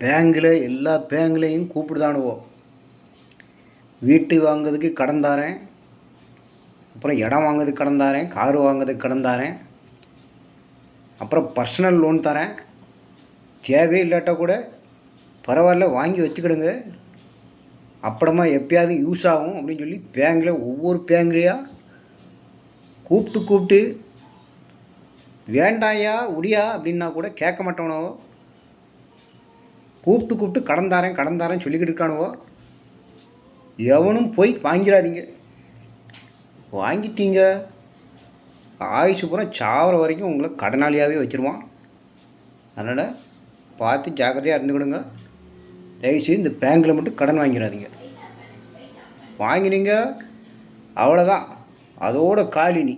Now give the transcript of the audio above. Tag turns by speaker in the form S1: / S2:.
S1: பேங்கில் எல்லா பேங்க்லேயும் கூப்பிடுதானுவோ. வீட்டு வாங்குறதுக்கு கடன் தாரேன், அப்புறம் இடம் வாங்குறதுக்கு கடன் தாரேன், கார் வாங்குறதுக்கு கடன் தாரேன், அப்புறம் பர்சனல் லோன் தரேன். தேவையே இல்லாட்டால் கூட பரவாயில்ல வாங்கி வச்சுக்கிடுங்க, அப்புறமா எப்பயாவது யூஸ் ஆகும் அப்படின்னு சொல்லி பேங்கில் ஒவ்வொரு பேங்க்லேயாக கூப்பிட்டு வேண்டாயா உடியா அப்படின்னா கூட கேட்க மாட்டோனோ. கூப்பிட்டு கடன் தாரேன் சொல்லிக்கிட்டு இருக்கானுவோ. எவனும் போய் வாங்கிடாதீங்க. வாங்கிட்டீங்க ஆயுசு பூரா சாவர வரைக்கும் உங்களை கடனாளியாகவே வச்சுருவான். அதனால் பார்த்து ஜாக்கிரதையாக இருந்துக்கிடுங்க. தயவுசெய்து இந்த பேங்கில் மட்டும் கடன் வாங்கிடாதீங்க. வாங்கினீங்க அவ்வளோதான், அதோட காலினி.